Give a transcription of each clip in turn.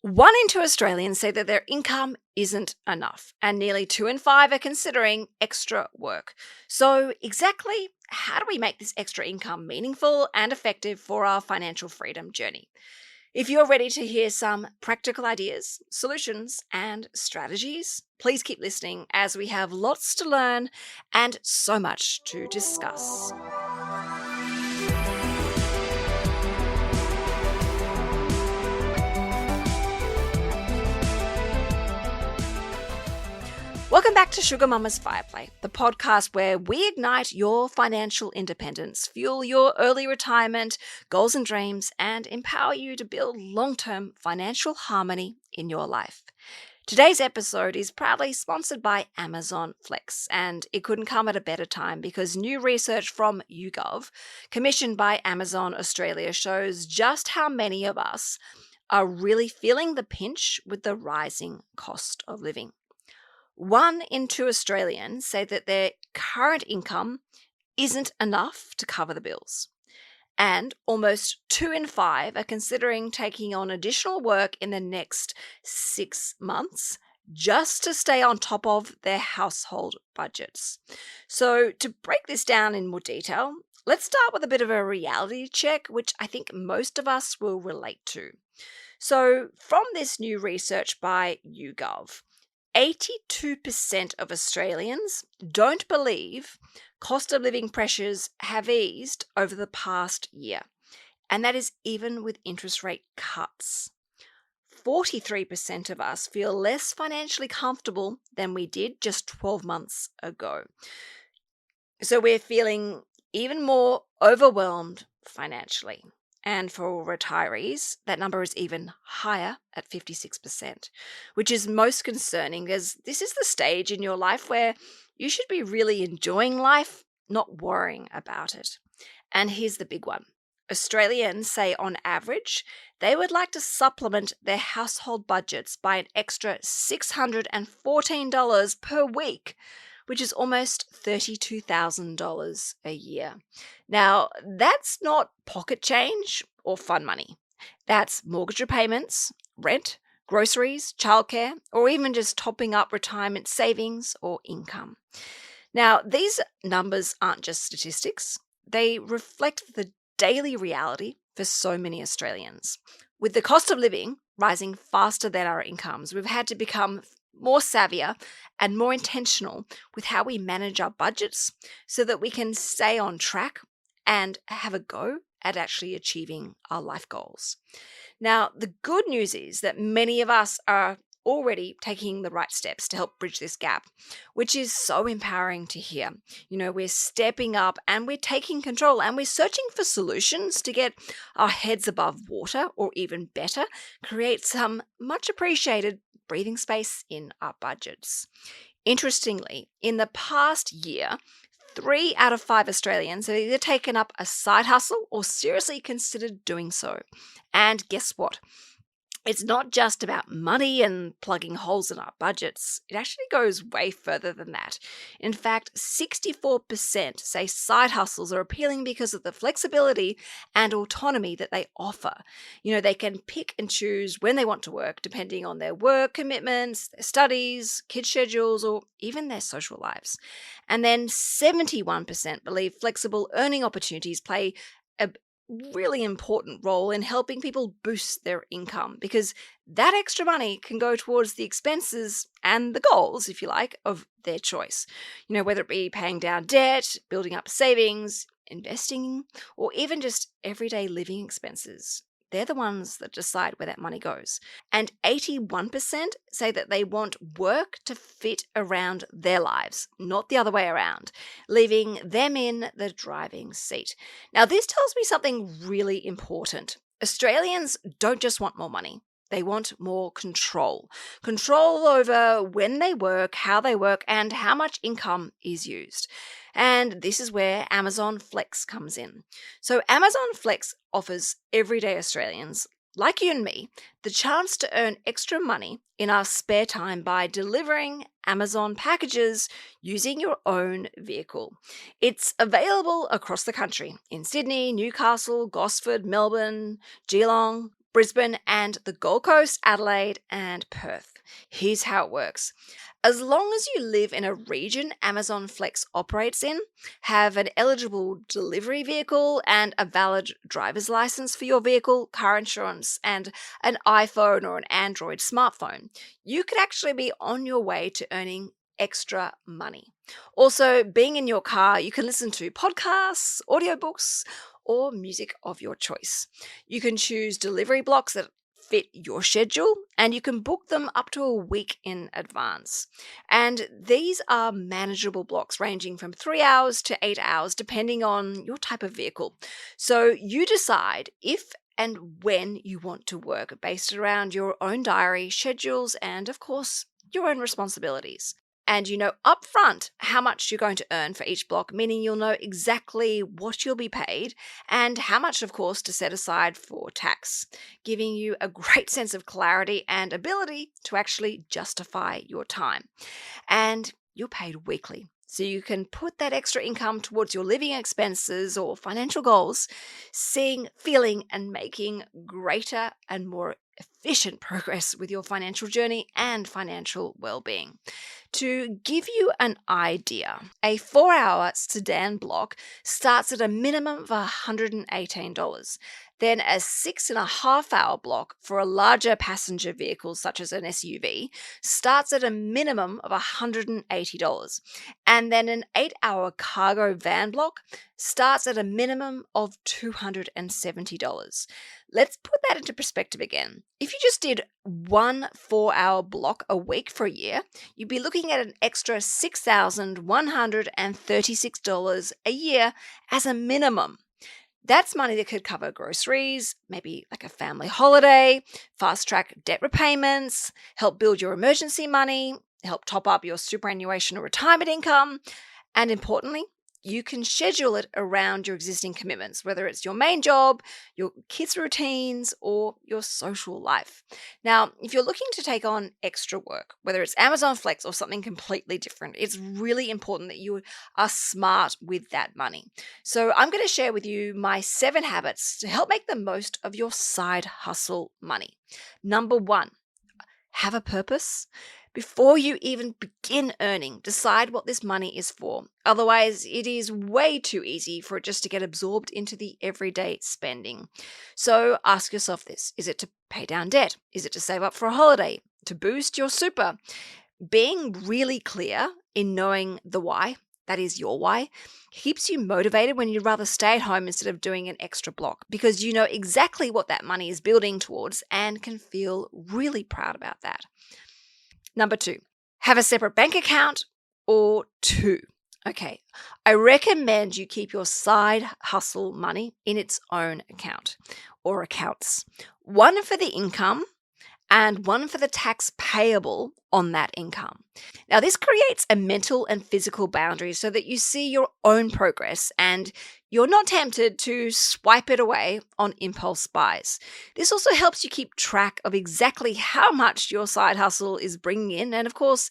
1 in 2 Australians say that their income isn't enough, and nearly 2 in 5 are considering extra work. So, exactly how do we make this extra income meaningful and effective for our financial freedom journey? If you're ready to hear some practical ideas, solutions, and strategies, please keep listening as we have lots to learn and so much to discuss. Welcome back to Sugar Mama's Fireplay, the podcast where we ignite your financial independence, fuel your early retirement goals and dreams, and empower you to build long-term financial harmony in your life. Today's episode is proudly sponsored by Amazon Flex, and it couldn't come at a better time because new research from YouGov, commissioned by Amazon Australia, shows just how many of us are really feeling the pinch with the rising cost of living. 1 in 2 Australians say that their current income isn't enough to cover the bills. And almost 2 in 5 are considering taking on additional work in the next 6 months just to stay on top of their household budgets. So, to break this down in more detail, let's start with a bit of a reality check, which I think most of us will relate to. So, from this new research by YouGov, 82% of Australians don't believe cost of living pressures have eased over the past year, and that is even with interest rate cuts. 43% of us feel less financially comfortable than we did just 12 months ago. So we're feeling even more overwhelmed financially. And for retirees, that number is even higher at 56%, which is most concerning as this is the stage in your life where you should be really enjoying life, not worrying about it. And here's the big one. Australians say on average, they would like to supplement their household budgets by an extra $614 per week, which is almost $32,000 a year. Now, that's not pocket change or fun money. That's mortgage repayments, rent, groceries, childcare, or even just topping up retirement savings or income. Now, these numbers aren't just statistics. They reflect the daily reality for so many Australians. With the cost of living rising faster than our incomes, we've had to become more savvier and more intentional with how we manage our budgets so that we can stay on track and have a go at actually achieving our life goals. Now, the good news is that many of us are already taking the right steps to help bridge this gap, which is so empowering to hear. We're stepping up and we're taking control and we're searching for solutions to get our heads above water or even better, create some much appreciated breathing space in our budgets. Interestingly, in the past year, 3 out of 5 Australians have either taken up a side hustle or seriously considered doing so. And guess what? It's not just about money and plugging holes in our budgets. It actually goes way further than that. In fact, 64% say side hustles are appealing because of the flexibility and autonomy that they offer. They can pick and choose when they want to work, depending on their work commitments, their studies, kids' schedules, or even their social lives. And then 71% believe flexible earning opportunities play a really important role in helping people boost their income because that extra money can go towards the expenses and the goals, if you like, of their choice. Whether it be paying down debt, building up savings, investing, or even just everyday living expenses. They're the ones that decide where that money goes. And 81% say that they want work to fit around their lives, not the other way around, leaving them in the driving seat. Now, this tells me something really important. Australians don't just want more money. They want more control. Control over when they work, how they work, and how much income is used. And this is where Amazon Flex comes in. So Amazon Flex offers everyday Australians, like you and me, the chance to earn extra money in our spare time by delivering Amazon packages using your own vehicle. It's available across the country in Sydney, Newcastle, Gosford, Melbourne, Geelong, Brisbane and the Gold Coast, Adelaide and Perth. Here's how it works. As long as you live in a region Amazon Flex operates in, have an eligible delivery vehicle and a valid driver's license for your vehicle, car insurance, and an iPhone or an Android smartphone, you could actually be on your way to earning extra money. Also, being in your car, you can listen to podcasts, audiobooks, or music of your choice. You can choose delivery blocks that fit your schedule, and you can book them up to a week in advance. And these are manageable blocks ranging from 3 hours to 8 hours, depending on your type of vehicle. So you decide if and when you want to work based around your own diary, schedules, and of course, your own responsibilities. And you know upfront how much you're going to earn for each block, meaning you'll know exactly what you'll be paid and how much, of course, to set aside for tax, giving you a great sense of clarity and ability to actually justify your time. And you're paid weekly. So you can put that extra income towards your living expenses or financial goals, seeing, feeling, and making greater and more efficient progress with your financial journey and financial well-being. To give you an idea, a 4-hour sedan block starts at a minimum of $118. Then a 6.5-hour block for a larger passenger vehicle such as an SUV starts at a minimum of $180. And then an 8-hour cargo van block starts at a minimum of $270. Let's put that into perspective again. If you just did one 4-hour block a week for a year, you'd be looking at an extra $6,136 a year as a minimum. That's money that could cover groceries, maybe like a family holiday, fast track debt repayments, help build your emergency money, help top up your superannuation or retirement income, and importantly, you can schedule it around your existing commitments, whether it's your main job, your kids' routines, or your social life. Now, if you're looking to take on extra work, whether it's Amazon Flex or something completely different, it's really important that you are smart with that money. So I'm going to share with you my 7 habits to help make the most of your side hustle money. Number 1, have a purpose. Before you even begin earning, decide what this money is for. Otherwise, it is way too easy for it just to get absorbed into the everyday spending. So ask yourself this. Is it to pay down debt? Is it to save up for a holiday? To boost your super? Being really clear in knowing the why, that is your why, keeps you motivated when you'd rather stay at home instead of doing an extra block because you know exactly what that money is building towards and can feel really proud about that. Number 2, have a separate bank account or 2. Okay, I recommend you keep your side hustle money in its own account or accounts. One for the income and one for the tax payable on that income. Now, this creates a mental and physical boundary so that you see your own progress and you're not tempted to swipe it away on impulse buys. This also helps you keep track of exactly how much your side hustle is bringing in and, of course,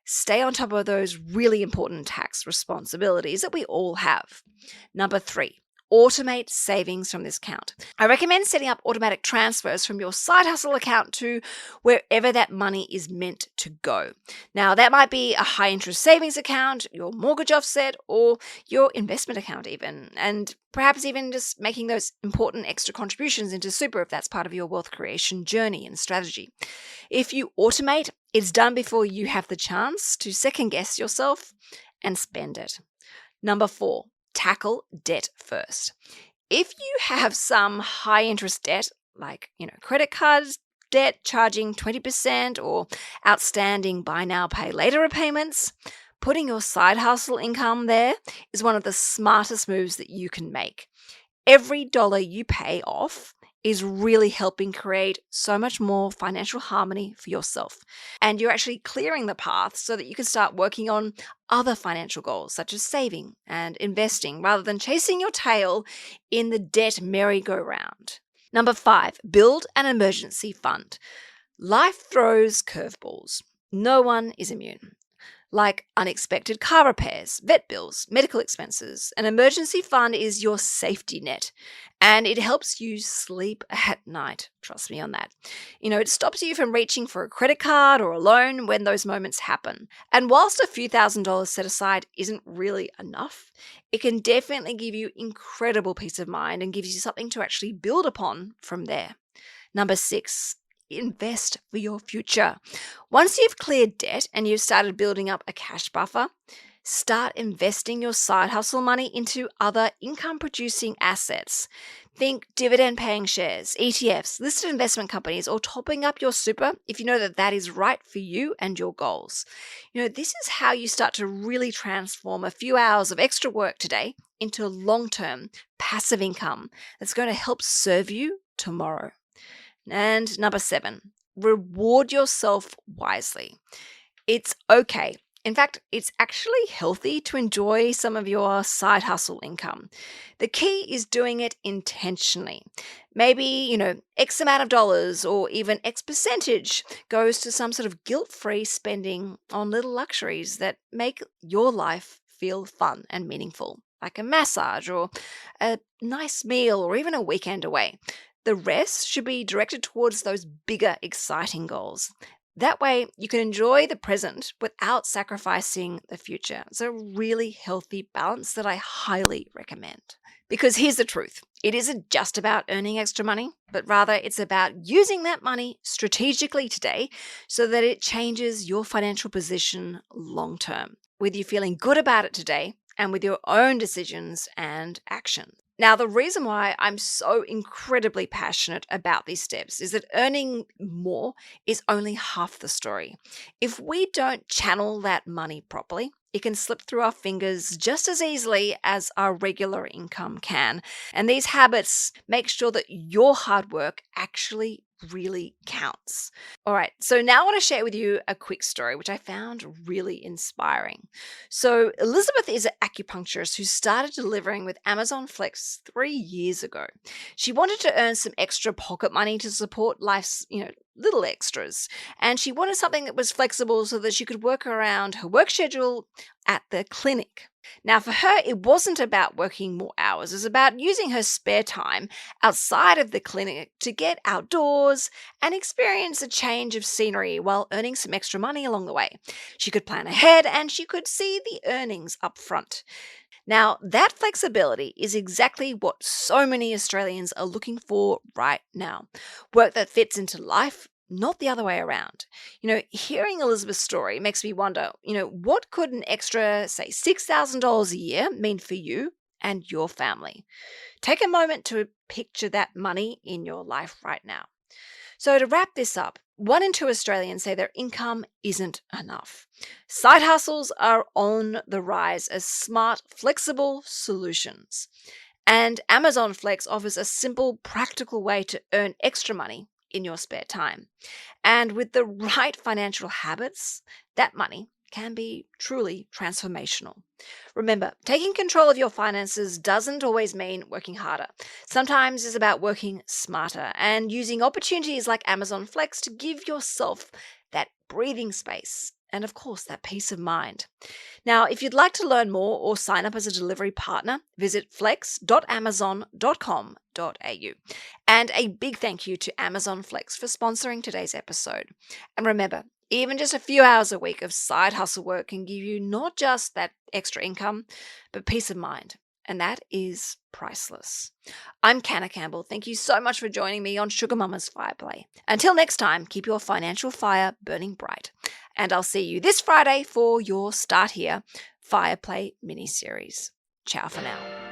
stay on top of those really important tax responsibilities that we all have. Number 3, automate savings from this account. I recommend setting up automatic transfers from your side hustle account to wherever that money is meant to go. Now, that might be a high interest savings account, your mortgage offset, or your investment account even, and perhaps even just making those important extra contributions into super if that's part of your wealth creation journey and strategy. If you automate, it's done before you have the chance to second guess yourself and spend it. Number 4, tackle debt first. If you have some high interest debt, like, credit cards debt charging 20% or outstanding buy now, pay later repayments, putting your side hustle income there is one of the smartest moves that you can make. Every dollar you pay off is really helping create so much more financial harmony for yourself. And you're actually clearing the path so that you can start working on other financial goals, such as saving and investing, rather than chasing your tail in the debt merry-go-round. Number 5, build an emergency fund. Life throws curveballs. No one is immune. like unexpected car repairs, vet bills, medical expenses. An emergency fund is your safety net, and it helps you sleep at night. Trust me on that. It stops you from reaching for a credit card or a loan when those moments happen. And whilst a few $1,000s set aside isn't really enough, it can definitely give you incredible peace of mind and gives you something to actually build upon from there. Number 6, invest for your future. Once you've cleared debt and you've started building up a cash buffer, start investing your side hustle money into other income producing assets. Think dividend paying shares, ETFs, listed investment companies, or topping up your super if you know that that is right for you and your goals. This is how you start to really transform a few hours of extra work today into long term passive income that's going to help serve you tomorrow. And number 7, reward yourself wisely. It's okay. In fact, it's actually healthy to enjoy some of your side hustle income. The key is doing it intentionally. Maybe, X amount of dollars or even X percentage goes to some sort of guilt-free spending on little luxuries that make your life feel fun and meaningful, like a massage or a nice meal or even a weekend away. The rest should be directed towards those bigger, exciting goals. That way, you can enjoy the present without sacrificing the future. It's a really healthy balance that I highly recommend. Because here's the truth. It isn't just about earning extra money, but rather it's about using that money strategically today so that it changes your financial position long term, with you feeling good about it today and with your own decisions and actions. Now, the reason why I'm so incredibly passionate about these steps is that earning more is only half the story. If we don't channel that money properly, it can slip through our fingers just as easily as our regular income can. And these habits make sure that your hard work actually really counts. All right, so now I want to share with you a quick story, which I found really inspiring. So, Elizabeth is an acupuncturist who started delivering with Amazon Flex 3 years ago. She wanted to earn some extra pocket money to support life's, little extras. And she wanted something that was flexible so that she could work around her work schedule at the clinic. Now, for her, it wasn't about working more hours. It was about using her spare time outside of the clinic to get outdoors and experience a change of scenery while earning some extra money along the way. She could plan ahead and she could see the earnings up front. Now, that flexibility is exactly what so many Australians are looking for right now. Work that fits into life, not the other way around. Hearing Elizabeth's story makes me wonder, what could an extra, say, $6,000 a year mean for you and your family? Take a moment to picture that money in your life right now. So, to wrap this up, 1 in 2 Australians say their income isn't enough. Side hustles are on the rise as smart, flexible solutions. And Amazon Flex offers a simple, practical way to earn extra money in your spare time. And with the right financial habits, that money can be truly transformational. Remember, taking control of your finances doesn't always mean working harder. Sometimes it's about working smarter and using opportunities like Amazon Flex to give yourself that breathing space and, of course, that peace of mind. Now, if you'd like to learn more or sign up as a delivery partner, visit flex.amazon.com.au. And a big thank you to Amazon Flex for sponsoring today's episode. And remember, even just a few hours a week of side hustle work can give you not just that extra income, but peace of mind. And that is priceless. I'm Canna Campbell. Thank you so much for joining me on Sugar Mama's Fireplay. Until next time, keep your financial fire burning bright. And I'll see you this Friday for your Start Here Fireplay mini-series. Ciao for now.